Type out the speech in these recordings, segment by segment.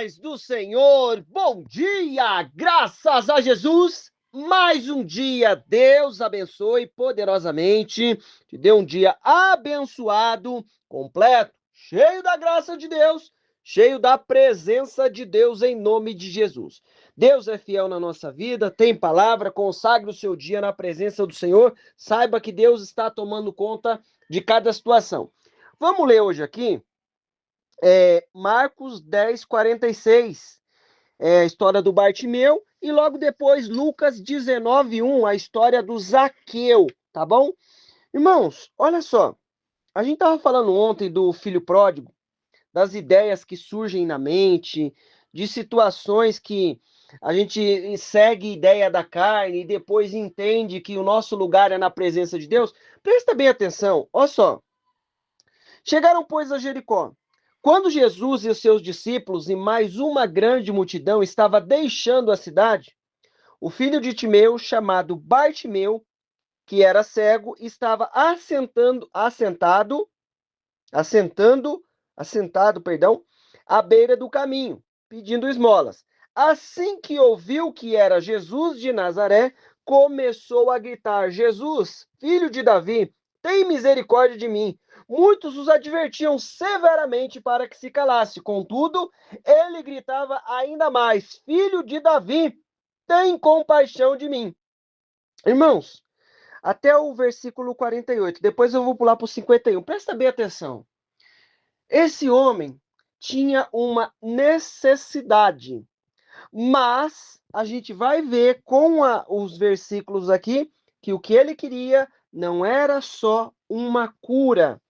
paz do Senhor, bom dia, graças a Jesus. Mais um dia, Deus abençoe poderosamente, te dê um dia abençoado, completo, cheio da graça de Deus, cheio da presença de Deus em nome de Jesus. Deus é fiel na nossa vida, tem palavra, consagre o seu dia na presença do Senhor, saiba que Deus está tomando conta de cada situação. Vamos ler hoje aqui Marcos 10, 46, a história do Bartimeu, e logo depois Lucas 19, 1, a história do Zaqueu, tá bom? Irmãos, olha só, a gente estava falando ontem do filho pródigo, das ideias que surgem na mente, de situações que a gente segue ideia da carne e depois entende que o nosso lugar é na presença de Deus. Presta bem atenção, olha só. Chegaram, pois, a Jericó. Quando Jesus e os seus discípulos e mais uma grande multidão estava deixando a cidade, o filho de Timeu, chamado Bartimeu, que era cego, estava assentado, à beira do caminho, pedindo esmolas. Assim que ouviu que era Jesus de Nazaré, começou a gritar: Jesus, filho de Davi, tem misericórdia de mim. Muitos os advertiam severamente para que se calasse. Contudo, ele gritava ainda mais: Filho de Davi, tem compaixão de mim. Irmãos, até o versículo 48, depois eu vou pular para o 51. Presta bem atenção. Esse homem tinha uma necessidade, mas a gente vai ver com os versículos aqui que o que ele queria não era só uma cura.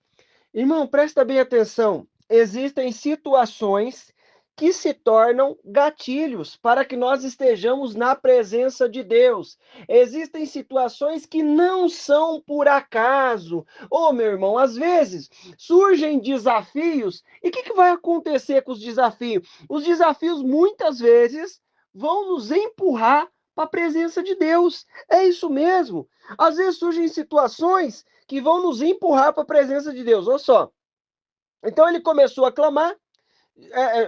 Irmão, presta bem atenção. Existem situações que se tornam gatilhos para que nós estejamos na presença de Deus. Existem situações que não são por acaso. Ô, meu irmão, às vezes surgem desafios. E o que vai acontecer com os desafios? Os desafios muitas vezes vão nos empurrar para a presença de Deus. É isso mesmo. Às vezes surgem situações que vão nos empurrar para a presença de Deus. Olha só. Então ele começou a clamar: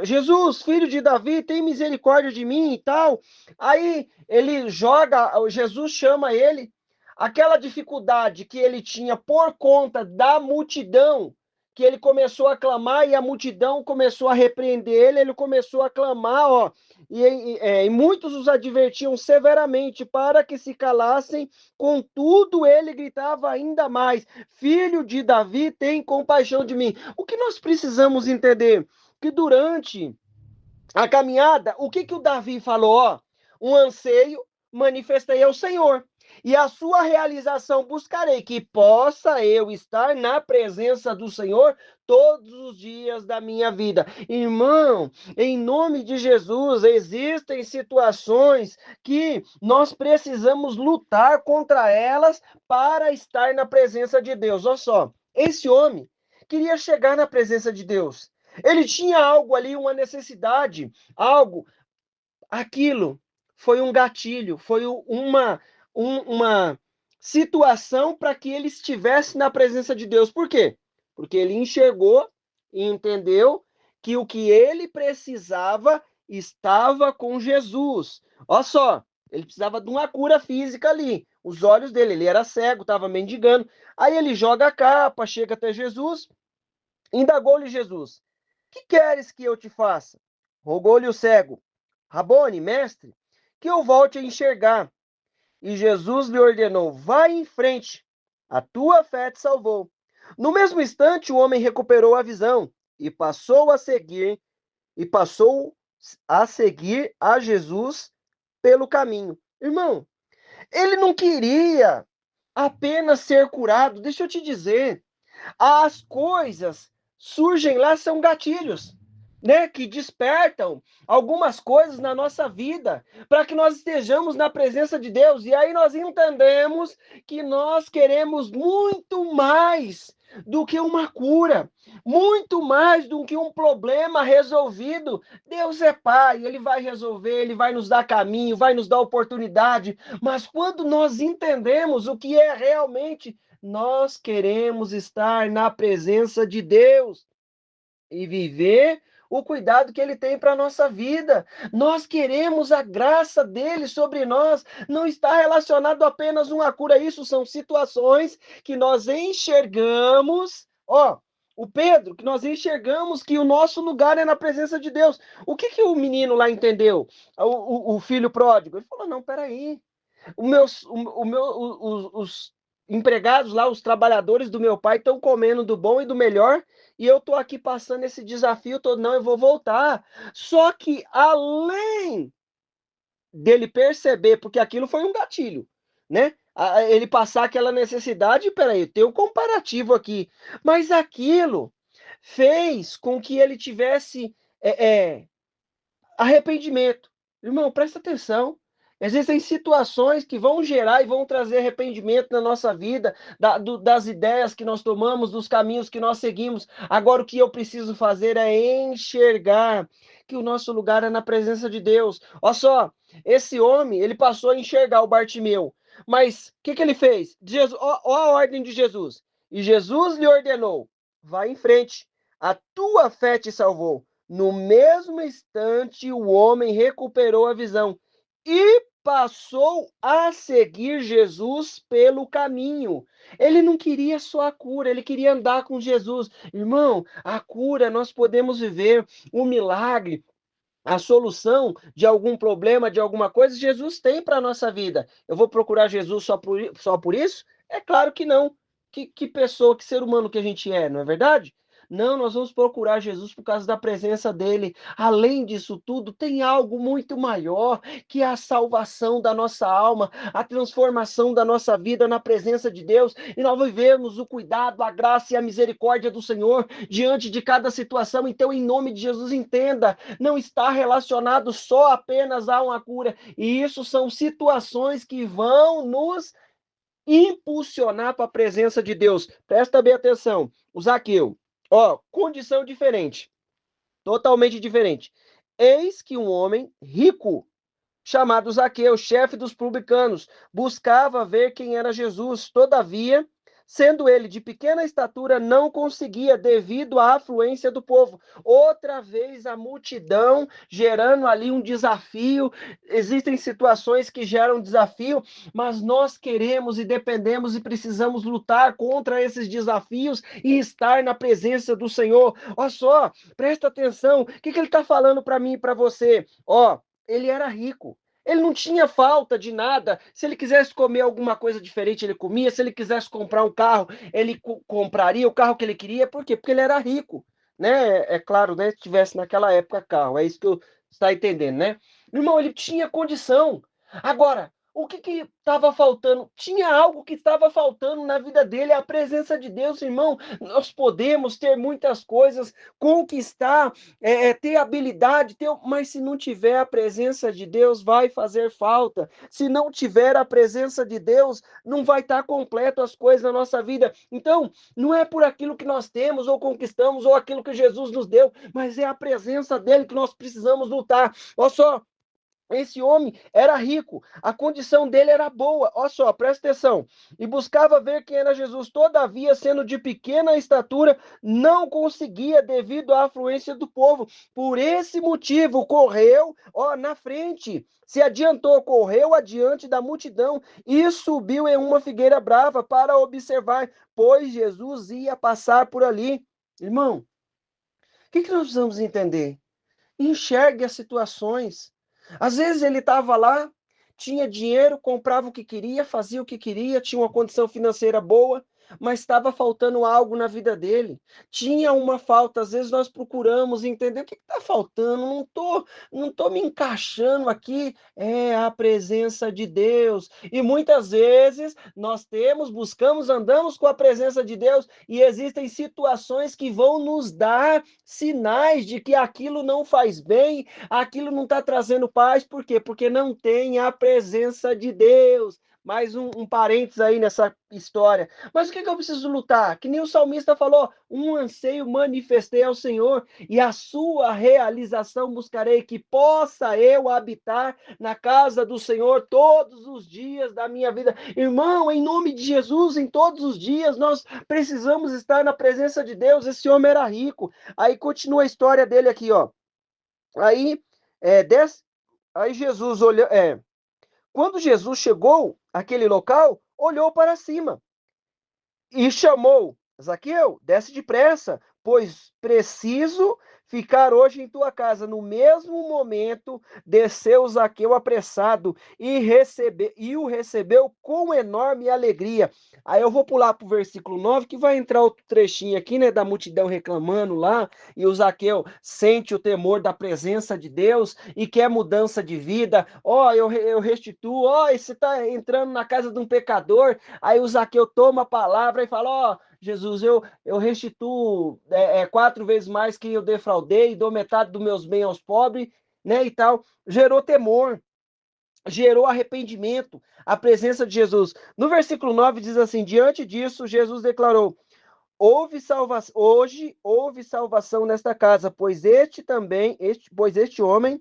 Jesus, filho de Davi, tem misericórdia de mim e tal. Aí ele joga, Jesus chama ele, aquela dificuldade que ele tinha por conta da multidão, que ele começou a clamar e a multidão começou a repreender ele, ele começou a clamar, ó, e muitos os advertiam severamente para que se calassem, contudo ele gritava ainda mais: Filho de Davi, tem compaixão de mim. O que nós precisamos entender? Que durante a caminhada, o que o Davi falou? Ó, um anseio manifestei ao Senhor, e a sua realização buscarei, que possa eu estar na presença do Senhor todos os dias da minha vida. Irmão, em nome de Jesus, existem situações que nós precisamos lutar contra elas para estar na presença de Deus. Olha só, esse homem queria chegar na presença de Deus. Ele tinha algo ali, uma necessidade, algo. Aquilo foi um gatilho, foi uma situação para que ele estivesse na presença de Deus. Por quê? Porque ele enxergou e entendeu que o que ele precisava estava com Jesus. Olha só, ele precisava de uma cura física ali. Os olhos dele, ele era cego, estava mendigando. Aí ele joga a capa, chega até Jesus, indagou-lhe Jesus: que queres que eu te faça? Rogou-lhe o cego: Rabone, mestre, que eu volte a enxergar. E Jesus lhe ordenou: vai em frente, a tua fé te salvou. No mesmo instante, o homem recuperou a visão e passou a seguir a Jesus pelo caminho. Irmão, ele não queria apenas ser curado. Deixa eu te dizer, as coisas surgem lá, são gatilhos, né, que despertam algumas coisas na nossa vida para que nós estejamos na presença de Deus. E aí nós entendemos que nós queremos muito mais do que uma cura, muito mais do que um problema resolvido. Deus é Pai, Ele vai resolver, Ele vai nos dar caminho, vai nos dar oportunidade, mas quando nós entendemos o que é realmente, nós queremos estar na presença de Deus e viver o cuidado que ele tem para a nossa vida. Nós queremos a graça dele sobre nós. Não está relacionado apenas uma cura. Isso são situações que nós enxergamos. Ó, o Pedro, que nós enxergamos que o nosso lugar é na presença de Deus. O que o menino lá entendeu? O filho pródigo. Ele falou: não, peraí. Os empregados lá, os trabalhadores do meu pai estão comendo do bom e do melhor, e eu estou aqui passando esse desafio todo, não, eu vou voltar. Só que além dele perceber, porque aquilo foi um gatilho, né? Ele passar aquela necessidade, peraí, tem um comparativo aqui, mas aquilo fez com que ele tivesse arrependimento. Irmão, presta atenção. Existem situações que vão gerar e vão trazer arrependimento na nossa vida, das ideias que nós tomamos, dos caminhos que nós seguimos. Agora, o que eu preciso fazer é enxergar que o nosso lugar é na presença de Deus. Olha só, esse homem, ele passou a enxergar o Bartimeu. Mas o que ele fez? Olha a ordem de Jesus. E Jesus lhe ordenou: vai em frente, a tua fé te salvou. No mesmo instante, o homem recuperou a visão e passou a seguir Jesus pelo caminho. Ele não queria só a cura, ele queria andar com Jesus. Irmão, a cura nós podemos viver, o milagre, a solução de algum problema, de alguma coisa, Jesus tem para a nossa vida. Eu vou procurar Jesus só por isso? É claro que não. Que pessoa, que ser humano que a gente é, não é verdade? Não, nós vamos procurar Jesus por causa da presença dele. Além disso tudo, tem algo muito maior, que é a salvação da nossa alma, a transformação da nossa vida na presença de Deus, e nós vivemos o cuidado, a graça e a misericórdia do Senhor diante de cada situação. Então, em nome de Jesus, entenda, não está relacionado só apenas a uma cura, e isso são situações que vão nos impulsionar para a presença de Deus. Presta bem atenção. O Zaqueu, ó, condição diferente, totalmente diferente. Eis que um homem rico, chamado Zaqueu, chefe dos publicanos, buscava ver quem era Jesus. Todavia, sendo ele de pequena estatura, não conseguia devido à afluência do povo. Outra vez a multidão gerando ali um desafio. Existem situações que geram desafio, mas nós queremos e dependemos e precisamos lutar contra esses desafios e estar na presença do Senhor. Olha só, presta atenção. O que ele está falando para mim e para você? Ó, ele era rico. Ele não tinha falta de nada. Se ele quisesse comer alguma coisa diferente, ele comia. Se ele quisesse comprar um carro, ele compraria o carro que ele queria. Por quê? Porque ele era rico, né? É claro, né? Se tivesse naquela época carro, é isso que eu está entendendo, né? Irmão, ele tinha condição. Agora, o que estava faltando? Tinha algo que estava faltando na vida dele, a presença de Deus, irmão. Nós podemos ter muitas coisas, conquistar, ter habilidade, mas se não tiver a presença de Deus, vai fazer falta. Se não tiver a presença de Deus, não vai estar completo as coisas na nossa vida. Então, não é por aquilo que nós temos ou conquistamos ou aquilo que Jesus nos deu, mas é a presença dele que nós precisamos lutar. Olha só, esse homem era rico, a condição dele era boa. Olha só, presta atenção. E buscava ver quem era Jesus. Todavia, sendo de pequena estatura, não conseguia devido à afluência do povo. Por esse motivo, correu, ó, na frente, se adiantou, correu adiante da multidão e subiu em uma figueira brava para observar, pois Jesus ia passar por ali. Irmão, o que nós precisamos entender? Enxergue as situações. Às vezes ele estava lá, tinha dinheiro, comprava o que queria, fazia o que queria, tinha uma condição financeira boa, mas estava faltando algo na vida dele. Tinha uma falta, às vezes nós procuramos entender o que está faltando, não tô me encaixando aqui. É a presença de Deus. E muitas vezes nós buscamos, andamos com a presença de Deus e existem situações que vão nos dar sinais de que aquilo não faz bem, aquilo não está trazendo paz. Por quê? Porque não tem a presença de Deus. mais um parênteses aí nessa história. Mas o que eu preciso lutar? Que nem o salmista falou, um anseio manifestei ao Senhor e a sua realização buscarei, que possa eu habitar na casa do Senhor todos os dias da minha vida. Irmão, em nome de Jesus, em todos os dias nós precisamos estar na presença de Deus. Esse homem era rico. Aí continua a história dele aqui, ó. Aí, aí Jesus olhou, quando Jesus chegou àquele local, olhou para cima e chamou: Zaqueu, desce depressa, pois preciso ficar hoje em tua casa. No mesmo momento, desceu Zaqueu apressado e o recebeu com enorme alegria. Aí eu vou pular para o versículo 9, que vai entrar outro trechinho aqui, né, da multidão reclamando lá, e o Zaqueu sente o temor da presença de Deus e quer mudança de vida. Ó, eu restituo, ó, você está entrando na casa de um pecador. Aí o Zaqueu toma a palavra e fala: ó, Jesus, eu restituo 4 vezes mais que eu defraudei, dou metade dos meus bens aos pobres, né, e tal. Gerou temor, gerou arrependimento, a presença de Jesus. No versículo 9 diz assim: diante disso, Jesus declarou: hoje houve salvação nesta casa, pois este homem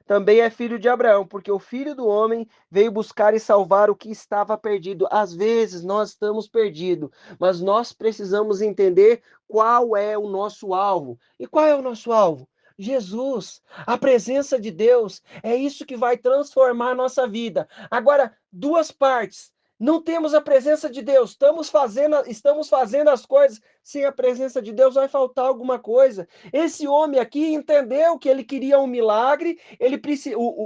também é filho de Abraão, porque o Filho do Homem veio buscar e salvar o que estava perdido. Às vezes nós estamos perdidos, mas nós precisamos entender qual é o nosso alvo. E qual é o nosso alvo? Jesus, a presença de Deus, é isso que vai transformar a nossa vida. Agora, duas partes. Não temos a presença de Deus, estamos fazendo as coisas sem a presença de Deus, vai faltar alguma coisa. Esse homem aqui entendeu que ele queria um milagre,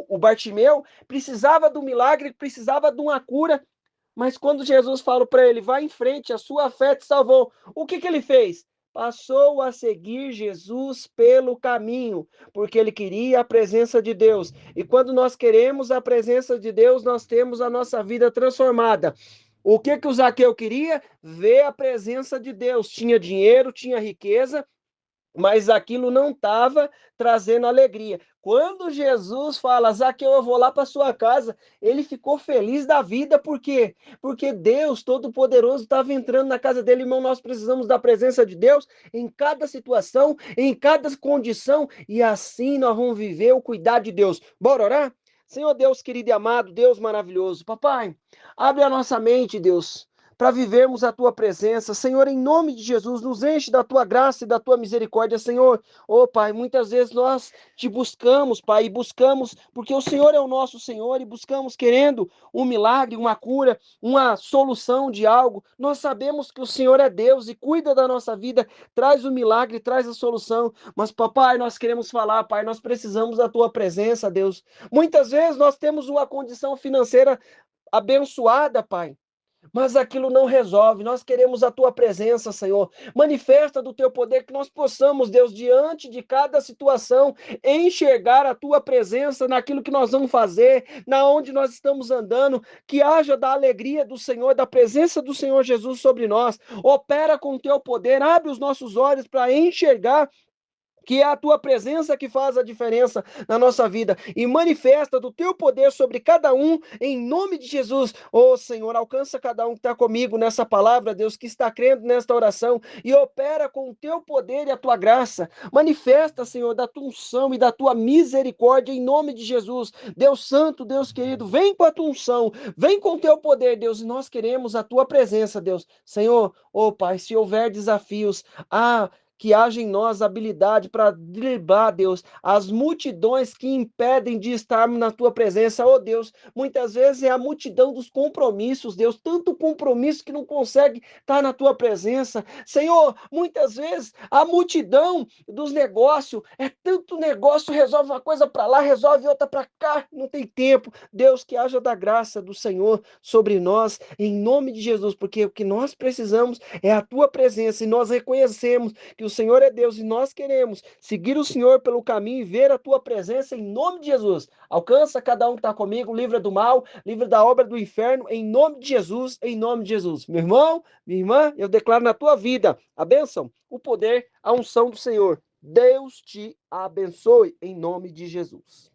o Bartimeu precisava do milagre, precisava de uma cura, mas quando Jesus falou para ele, vai em frente, a sua fé te salvou, o que ele fez? Passou a seguir Jesus pelo caminho, porque ele queria a presença de Deus. E quando nós queremos a presença de Deus, nós temos a nossa vida transformada. O que o Zaqueu queria? Ver a presença de Deus. Tinha dinheiro, tinha riqueza, mas aquilo não estava trazendo alegria. Quando Jesus fala: Zaqueu, eu vou lá para sua casa, ele ficou feliz da vida, por quê? Porque Deus Todo-Poderoso estava entrando na casa dele. Irmão, nós precisamos da presença de Deus em cada situação, em cada condição, e assim nós vamos viver o cuidado de Deus. Bora orar? Senhor Deus querido e amado, Deus maravilhoso, papai, abre a nossa mente, Deus, para vivermos a tua presença. Senhor, em nome de Jesus, nos enche da tua graça e da tua misericórdia, Senhor. Oh, Pai, muitas vezes nós te buscamos, Pai, e buscamos porque o Senhor é o nosso Senhor, e buscamos querendo um milagre, uma cura, uma solução de algo. Nós sabemos que o Senhor é Deus e cuida da nossa vida, traz o milagre, traz a solução. Mas, papai, nós queremos falar, Pai, nós precisamos da tua presença, Deus. Muitas vezes nós temos uma condição financeira abençoada, Pai, mas aquilo não resolve. Nós queremos a tua presença, Senhor. Manifesta do teu poder, que nós possamos, Deus, diante de cada situação, enxergar a tua presença naquilo que nós vamos fazer, na onde nós estamos andando, que haja da alegria do Senhor, da presença do Senhor Jesus sobre nós. Opera com o teu poder, abre os nossos olhos para enxergar que é a tua presença que faz a diferença na nossa vida, e manifesta do teu poder sobre cada um, em nome de Jesus. Oh, Senhor, alcança cada um que está comigo nessa palavra, Deus, que está crendo nesta oração, e opera com o teu poder e a tua graça. Manifesta, Senhor, da tua unção e da tua misericórdia, em nome de Jesus. Deus santo, Deus querido, vem com a tua unção, vem com o teu poder, Deus, e nós queremos a tua presença, Deus. Senhor, oh Pai, se houver desafios, que haja em nós habilidade para driblar, Deus, as multidões que impedem de estarmos na tua presença. Oh Deus, muitas vezes é a multidão dos compromissos, Deus, tanto compromisso que não consegue estar na tua presença. Senhor, muitas vezes a multidão dos negócios, é tanto negócio, resolve uma coisa para lá, resolve outra para cá, não tem tempo. Deus, que haja da graça do Senhor sobre nós, em nome de Jesus, porque o que nós precisamos é a tua presença, e nós reconhecemos que o Senhor é Deus, e nós queremos seguir o Senhor pelo caminho e ver a tua presença, em nome de Jesus. Alcança cada um que está comigo, livra do mal, livra da obra do inferno, em nome de Jesus, em nome de Jesus. Meu irmão, minha irmã, eu declaro na tua vida a bênção, o poder, a unção do Senhor. Deus te abençoe, em nome de Jesus.